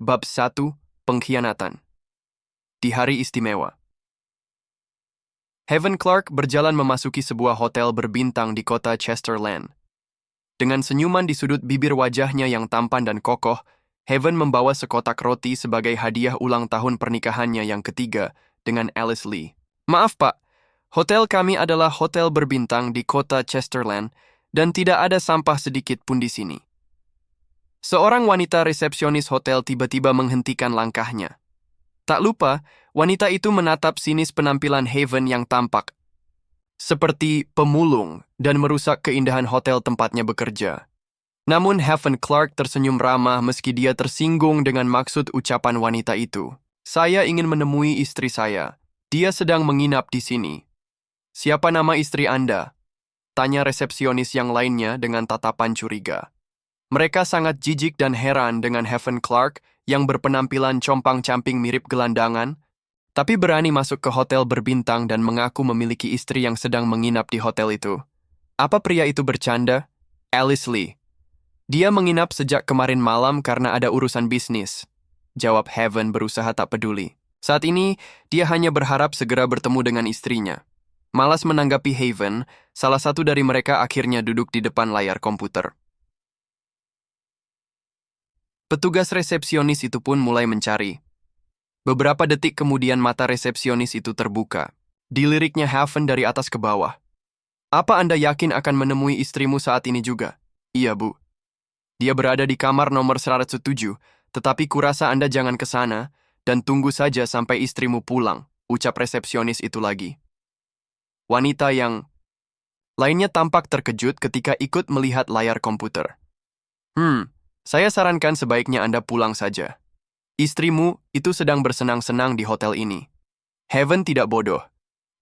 Bab 1. Pengkhianatan. Di hari istimewa. Heaven Clark berjalan memasuki sebuah hotel berbintang di kota Chesterland. Dengan senyuman di sudut bibir wajahnya yang tampan dan kokoh, Heaven membawa sekotak roti sebagai hadiah ulang tahun pernikahannya yang ketiga dengan Alice Lee. Maaf Pak, hotel kami adalah hotel berbintang di kota Chesterland dan tidak ada sampah sedikit pun di sini. Seorang wanita resepsionis hotel tiba-tiba menghentikan langkahnya. Tak lupa, wanita itu menatap sinis penampilan Heaven yang tampak seperti pemulung dan merusak keindahan hotel tempatnya bekerja. Namun Heaven Clark tersenyum ramah meski dia tersinggung dengan maksud ucapan wanita itu. Saya ingin menemui istri saya. Dia sedang menginap di sini. Siapa nama istri Anda? Tanya resepsionis yang lainnya dengan tatapan curiga. Mereka sangat jijik dan heran dengan Heaven Clark yang berpenampilan compang-camping mirip gelandangan, tapi berani masuk ke hotel berbintang dan mengaku memiliki istri yang sedang menginap di hotel itu. Apa pria itu bercanda? Alice Lee. Dia menginap sejak kemarin malam karena ada urusan bisnis. Jawab Heaven berusaha tak peduli. Saat ini, dia hanya berharap segera bertemu dengan istrinya. Malas menanggapi Heaven, salah satu dari mereka akhirnya duduk di depan layar komputer. Petugas resepsionis itu pun mulai mencari. Beberapa detik kemudian mata resepsionis itu terbuka. Diliriknya Heaven dari atas ke bawah. Apa Anda yakin akan menemui istrimu saat ini juga? Iya, Bu. Dia berada di kamar nomor 107, tetapi kurasa Anda jangan ke sana dan tunggu saja sampai istrimu pulang, ucap resepsionis itu lagi. Wanita yang lainnya tampak terkejut ketika ikut melihat layar komputer. Saya sarankan sebaiknya Anda pulang saja. Istrimu itu sedang bersenang-senang di hotel ini. Heaven tidak bodoh.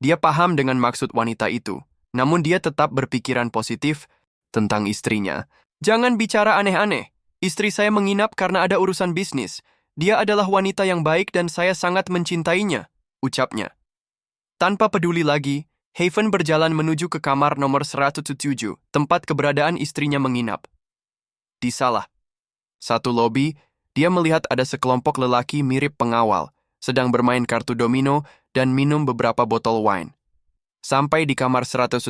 Dia paham dengan maksud wanita itu, namun dia tetap berpikiran positif tentang istrinya. Jangan bicara aneh-aneh. Istri saya menginap karena ada urusan bisnis. Dia adalah wanita yang baik dan saya sangat mencintainya, ucapnya. Tanpa peduli lagi, Heaven berjalan menuju ke kamar nomor 107, tempat keberadaan istrinya menginap. Di salah satu lobi, dia melihat ada sekelompok lelaki mirip pengawal, sedang bermain kartu domino dan minum beberapa botol wine. Sampai di kamar 107,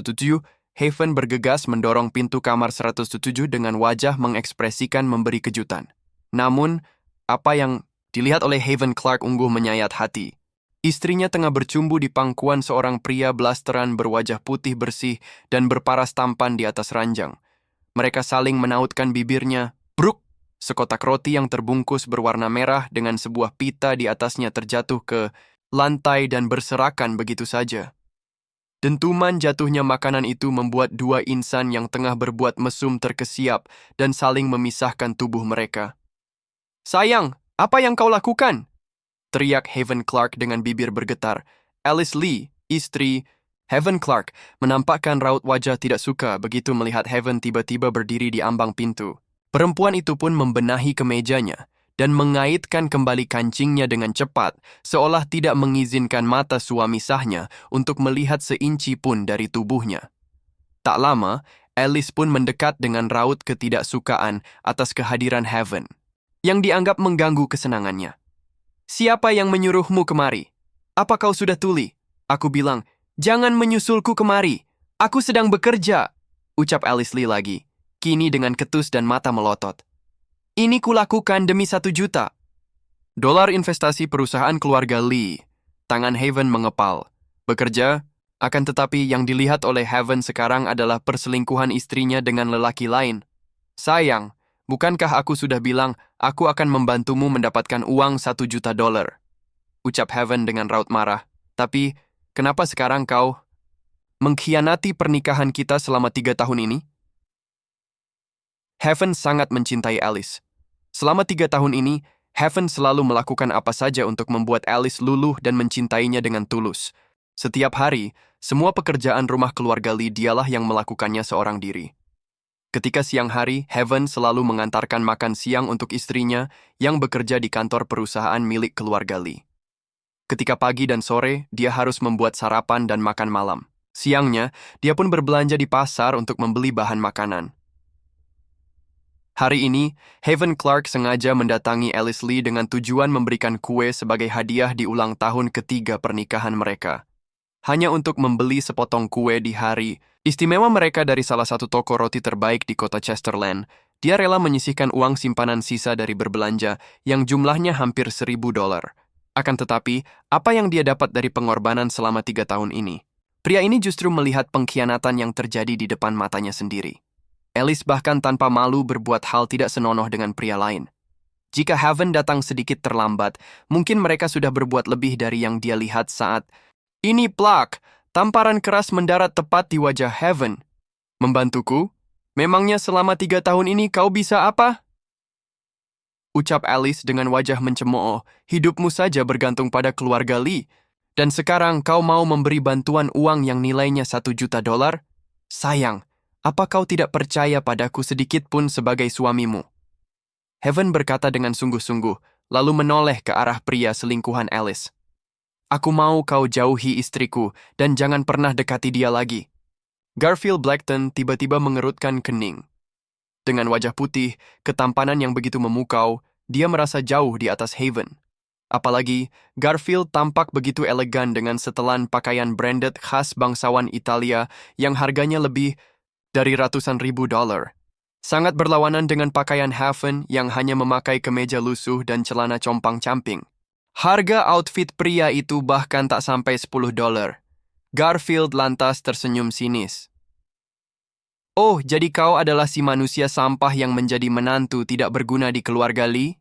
Heaven bergegas mendorong pintu kamar 107 dengan wajah mengekspresikan memberi kejutan. Namun, apa yang dilihat oleh Heaven Clark ungguh menyayat hati. Istrinya tengah bercumbu di pangkuan seorang pria blasteran berwajah putih bersih dan berparas tampan di atas ranjang. Mereka saling menautkan bibirnya. Bruk! Sekotak roti yang terbungkus berwarna merah dengan sebuah pita di atasnya terjatuh ke lantai dan berserakan begitu saja. Dentuman jatuhnya makanan itu membuat dua insan yang tengah berbuat mesum terkesiap dan saling memisahkan tubuh mereka. Sayang, apa yang kau lakukan? Teriak Heaven Clark dengan bibir bergetar. Alice Lee, istri Heaven Clark, menampakkan raut wajah tidak suka begitu melihat Heaven tiba-tiba berdiri di ambang pintu. Perempuan itu pun membenahi kemejanya dan mengaitkan kembali kancingnya dengan cepat, seolah tidak mengizinkan mata suami sahnya untuk melihat seinci pun dari tubuhnya. Tak lama, Alice pun mendekat dengan raut ketidaksukaan atas kehadiran Heaven, yang dianggap mengganggu kesenangannya. Siapa yang menyuruhmu kemari? Apa kau sudah tuli? Aku bilang, jangan menyusulku kemari. Aku sedang bekerja, ucap Alice Lee lagi. Kini dengan ketus dan mata melotot. Ini kulakukan demi $1 juta. Dolar investasi perusahaan keluarga Lee. Tangan Heaven mengepal. Bekerja, akan tetapi yang dilihat oleh Heaven sekarang adalah perselingkuhan istrinya dengan lelaki lain. Sayang, bukankah aku sudah bilang aku akan membantumu mendapatkan uang $1 juta? Ucap Heaven dengan raut marah. Tapi, kenapa sekarang kau mengkhianati pernikahan kita selama 3 tahun ini? Heaven sangat mencintai Alice. Selama 3 tahun ini, Heaven selalu melakukan apa saja untuk membuat Alice luluh dan mencintainya dengan tulus. Setiap hari, semua pekerjaan rumah keluarga Lee dialah yang melakukannya seorang diri. Ketika siang hari, Heaven selalu mengantarkan makan siang untuk istrinya yang bekerja di kantor perusahaan milik keluarga Lee. Ketika pagi dan sore, dia harus membuat sarapan dan makan malam. Siangnya, dia pun berbelanja di pasar untuk membeli bahan makanan. Hari ini, Haven Clark sengaja mendatangi Alice Lee dengan tujuan memberikan kue sebagai hadiah di ulang tahun ketiga pernikahan mereka. Hanya untuk membeli sepotong kue di hari istimewa mereka dari salah satu toko roti terbaik di kota Chesterland, dia rela menyisihkan uang simpanan sisa dari berbelanja yang jumlahnya hampir $1.000. Akan tetapi, apa yang dia dapat dari pengorbanan selama 3 tahun ini? Pria ini justru melihat pengkhianatan yang terjadi di depan matanya sendiri. Alice bahkan tanpa malu berbuat hal tidak senonoh dengan pria lain. Jika Haven datang sedikit terlambat, mungkin mereka sudah berbuat lebih dari yang dia lihat saat ini plak. Tamparan keras mendarat tepat di wajah Haven. Membantuku? Memangnya selama 3 tahun ini kau bisa apa? Ucap Alice dengan wajah mencemooh, hidupmu saja bergantung pada keluarga Lee. Dan sekarang kau mau memberi bantuan uang yang nilainya $1 juta? Sayang, apa kau tidak percaya padaku sedikit pun sebagai suamimu? Haven berkata dengan sungguh-sungguh, lalu menoleh ke arah pria selingkuhan Alice. Aku mau kau jauhi istriku dan jangan pernah dekati dia lagi. Garfield Blackton tiba-tiba mengerutkan kening. Dengan wajah putih, ketampanan yang begitu memukau, dia merasa jauh di atas Haven. Apalagi, Garfield tampak begitu elegan dengan setelan pakaian branded khas bangsawan Italia yang harganya lebih dari ratusan ribu dolar. Sangat berlawanan dengan pakaian Haven yang hanya memakai kemeja lusuh dan celana compang-camping. Harga outfit pria itu bahkan tak sampai $10. Garfield lantas tersenyum sinis. Oh, jadi kau adalah si manusia sampah yang menjadi menantu tidak berguna di keluarga Lee?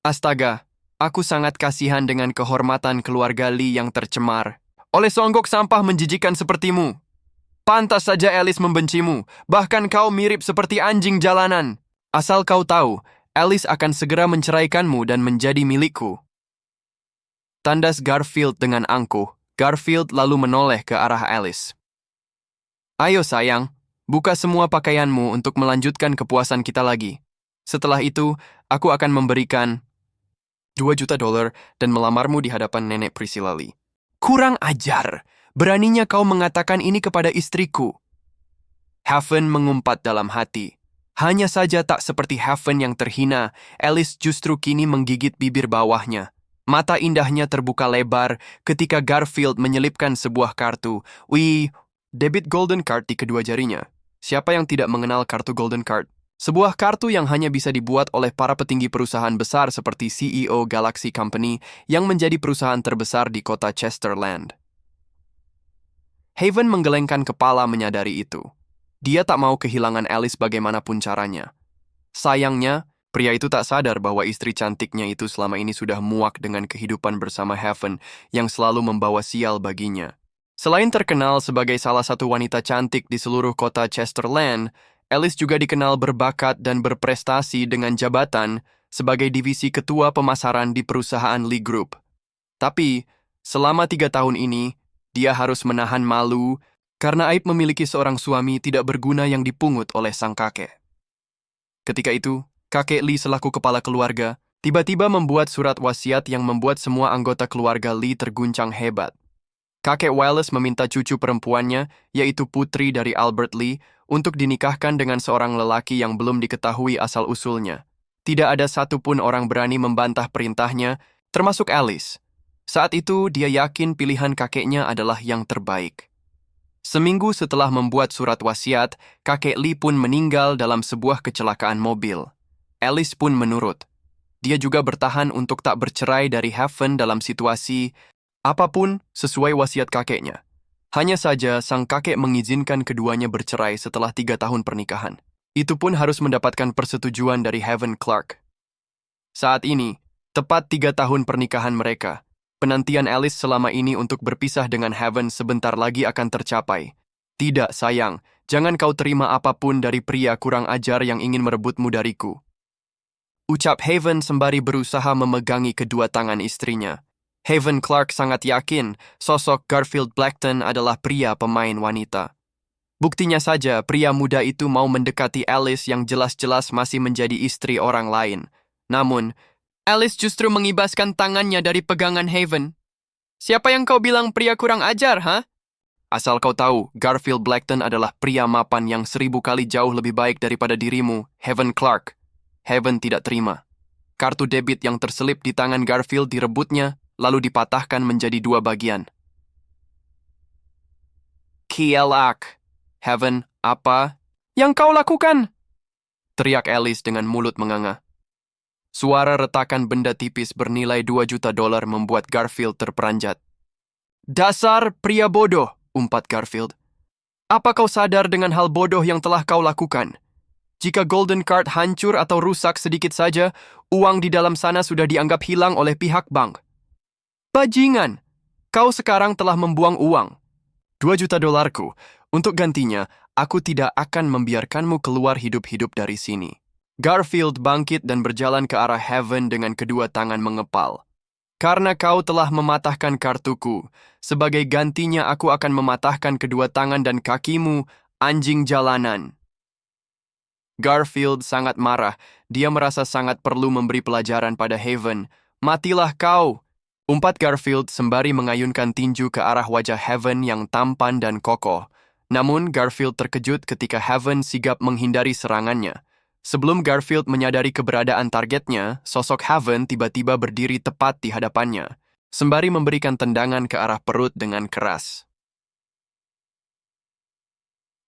Astaga, aku sangat kasihan dengan kehormatan keluarga Lee yang tercemar oleh songgok sampah menjijikan sepertimu. Pantas saja Alice membencimu, bahkan kau mirip seperti anjing jalanan. Asal kau tahu, Alice akan segera menceraikanmu dan menjadi milikku. Tandas Garfield dengan angkuh, Garfield lalu menoleh ke arah Alice. Ayo sayang, buka semua pakaianmu untuk melanjutkan kepuasan kita lagi. Setelah itu, aku akan memberikan $2 juta dan melamarmu di hadapan nenek Priscilla Lee. Kurang ajar! Beraninya kau mengatakan ini kepada istriku. Haven mengumpat dalam hati. Hanya saja tak seperti Haven yang terhina, Alice justru kini menggigit bibir bawahnya. Mata indahnya terbuka lebar ketika Garfield menyelipkan sebuah kartu. Debit Golden Card di kedua jarinya. Siapa yang tidak mengenal kartu Golden Card? Sebuah kartu yang hanya bisa dibuat oleh para petinggi perusahaan besar seperti CEO Galaxy Company yang menjadi perusahaan terbesar di kota Chesterland. Haven menggelengkan kepala menyadari itu. Dia tak mau kehilangan Alice bagaimanapun caranya. Sayangnya, pria itu tak sadar bahwa istri cantiknya itu selama ini sudah muak dengan kehidupan bersama Haven yang selalu membawa sial baginya. Selain terkenal sebagai salah satu wanita cantik di seluruh kota Chesterland, Alice juga dikenal berbakat dan berprestasi dengan jabatan sebagai divisi ketua pemasaran di perusahaan Lee Group. Tapi, selama 3 tahun ini, dia harus menahan malu karena aib memiliki seorang suami tidak berguna yang dipungut oleh sang kakek. Ketika itu, kakek Lee selaku kepala keluarga tiba-tiba membuat surat wasiat yang membuat semua anggota keluarga Lee terguncang hebat. Kakek Wallace meminta cucu perempuannya, yaitu putri dari Albert Lee, untuk dinikahkan dengan seorang lelaki yang belum diketahui asal-usulnya. Tidak ada satupun orang berani membantah perintahnya, termasuk Alice. Saat itu, dia yakin pilihan kakeknya adalah yang terbaik. Seminggu setelah membuat surat wasiat, kakek Lee pun meninggal dalam sebuah kecelakaan mobil. Alice pun menurut. Dia juga bertahan untuk tak bercerai dari Haven dalam situasi apapun sesuai wasiat kakeknya. Hanya saja sang kakek mengizinkan keduanya bercerai setelah 3 tahun pernikahan. Itu pun harus mendapatkan persetujuan dari Haven Clark. Saat ini, tepat 3 tahun pernikahan mereka, penantian Alice selama ini untuk berpisah dengan Haven sebentar lagi akan tercapai. Tidak, sayang, jangan kau terima apapun dari pria kurang ajar yang ingin merebutmu dariku. Ucap Haven sembari berusaha memegangi kedua tangan istrinya. Haven Clark sangat yakin sosok Garfield Blackton adalah pria pemain wanita. Buktinya saja pria muda itu mau mendekati Alice yang jelas-jelas masih menjadi istri orang lain. Namun, Alice justru mengibaskan tangannya dari pegangan Haven. Siapa yang kau bilang pria kurang ajar, ha? Asal kau tahu, Garfield Blackton adalah pria mapan yang 1000 kali jauh lebih baik daripada dirimu, Heaven Clark. Heaven tidak terima. Kartu debit yang terselip di tangan Garfield direbutnya, lalu dipatahkan menjadi 2 bagian. Kielak. Heaven, apa yang kau lakukan? Teriak Alice dengan mulut menganga. Suara retakan benda tipis bernilai $2 juta membuat Garfield terperanjat. Dasar pria bodoh, umpat Garfield. Apa kau sadar dengan hal bodoh yang telah kau lakukan? Jika Golden Card hancur atau rusak sedikit saja, uang di dalam sana sudah dianggap hilang oleh pihak bank. Bajingan, kau sekarang telah membuang uang. $2 juta. Untuk gantinya, aku tidak akan membiarkanmu keluar hidup-hidup dari sini. Garfield bangkit dan berjalan ke arah Heaven dengan kedua tangan mengepal. Karena kau telah mematahkan kartuku, sebagai gantinya aku akan mematahkan kedua tangan dan kakimu, anjing jalanan. Garfield sangat marah. Dia merasa sangat perlu memberi pelajaran pada Heaven. Matilah kau! Umpat Garfield sembari mengayunkan tinju ke arah wajah Heaven yang tampan dan kokoh. Namun Garfield terkejut ketika Heaven sigap menghindari serangannya. Sebelum Garfield menyadari keberadaan targetnya, sosok Heaven tiba-tiba berdiri tepat di hadapannya, sembari memberikan tendangan ke arah perut dengan keras.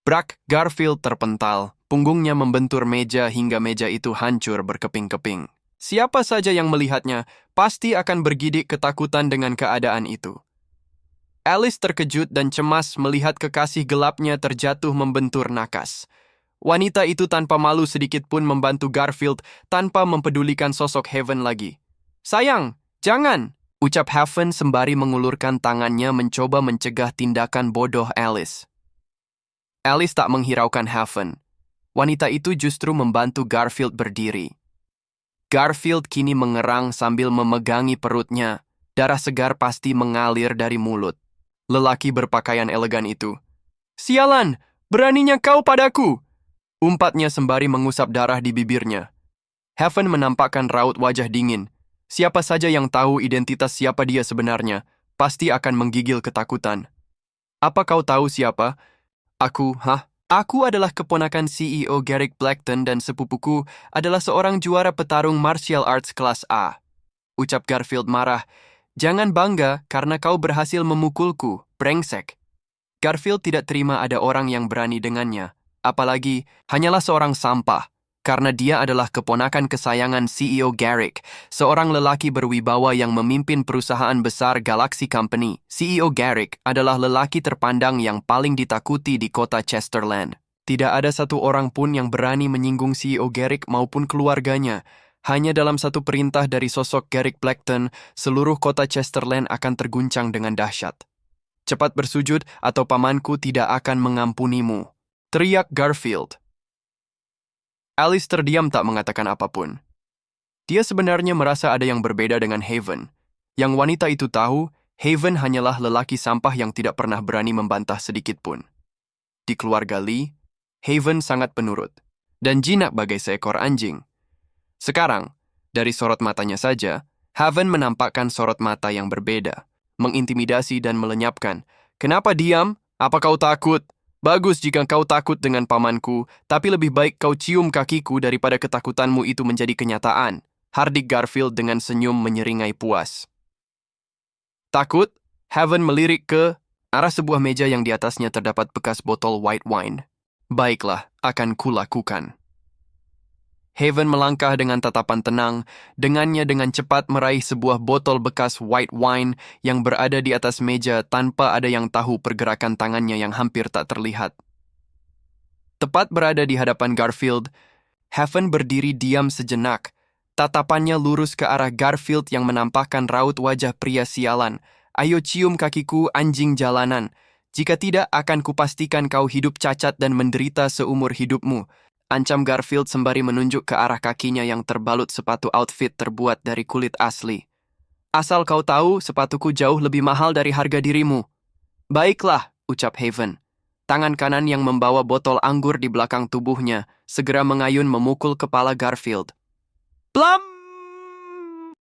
Brak, Garfield terpental, punggungnya membentur meja hingga meja itu hancur berkeping-keping. Siapa saja yang melihatnya pasti akan bergidik ketakutan dengan keadaan itu. Alice terkejut dan cemas melihat kekasih gelapnya terjatuh membentur nakas. Wanita itu tanpa malu sedikit pun membantu Garfield tanpa mempedulikan sosok Heaven lagi. Sayang, jangan! Ucap Heaven sembari mengulurkan tangannya mencoba mencegah tindakan bodoh Alice. Alice tak menghiraukan Heaven. Wanita itu justru membantu Garfield berdiri. Garfield kini mengerang sambil memegangi perutnya. Darah segar pasti mengalir dari mulut. Lelaki berpakaian elegan itu. Sialan, beraninya kau padaku! Umpatnya sembari mengusap darah di bibirnya. Heaven menampakkan raut wajah dingin. Siapa saja yang tahu identitas siapa dia sebenarnya, pasti akan menggigil ketakutan. Apa kau tahu siapa? Aku adalah keponakan CEO Garrick Blackton dan sepupuku adalah seorang juara petarung martial arts kelas A. Ucap Garfield marah. Jangan bangga karena kau berhasil memukulku, brengsek. Garfield tidak terima ada orang yang berani dengannya. Apalagi, hanyalah seorang sampah, karena dia adalah keponakan kesayangan CEO Garrick, seorang lelaki berwibawa yang memimpin perusahaan besar Galaxy Company. CEO Garrick adalah lelaki terpandang yang paling ditakuti di kota Chesterland. Tidak ada satu orang pun yang berani menyinggung CEO Garrick maupun keluarganya. Hanya dalam satu perintah dari sosok Garrick Blackton, seluruh kota Chesterland akan terguncang dengan dahsyat. Cepat bersujud atau pamanku tidak akan mengampunimu. Teriak Garfield. Alice terdiam tak mengatakan apapun. Dia sebenarnya merasa ada yang berbeda dengan Heaven. Yang wanita itu tahu, Heaven hanyalah lelaki sampah yang tidak pernah berani membantah sedikit pun. Di keluarga Lee, Heaven sangat penurut, dan jinak bagai seekor anjing. Sekarang, dari sorot matanya saja, Heaven menampakkan sorot mata yang berbeda, mengintimidasi dan melenyapkan. Kenapa diam? Apa kau takut? Bagus jika kau takut dengan pamanku, tapi lebih baik kau cium kakiku daripada ketakutanmu itu menjadi kenyataan. Hardik Garfield dengan senyum menyeringai puas. Takut? Heaven melirik ke arah sebuah meja yang di atasnya terdapat bekas botol white wine. Baiklah, akan kulakukan. Heaven melangkah dengan tatapan tenang, dengannya dengan cepat meraih sebuah botol bekas white wine yang berada di atas meja tanpa ada yang tahu pergerakan tangannya yang hampir tak terlihat. Tepat berada di hadapan Garfield, Heaven berdiri diam sejenak. Tatapannya lurus ke arah Garfield yang menampakkan raut wajah pria sialan. Ayo cium kakiku, anjing jalanan. Jika tidak, akan kupastikan kau hidup cacat dan menderita seumur hidupmu. Ancam Garfield sembari menunjuk ke arah kakinya yang terbalut sepatu outfit terbuat dari kulit asli. Asal kau tahu, sepatuku jauh lebih mahal dari harga dirimu. Baiklah, ucap Heaven. Tangan kanan yang membawa botol anggur di belakang tubuhnya segera mengayun memukul kepala Garfield. Blam!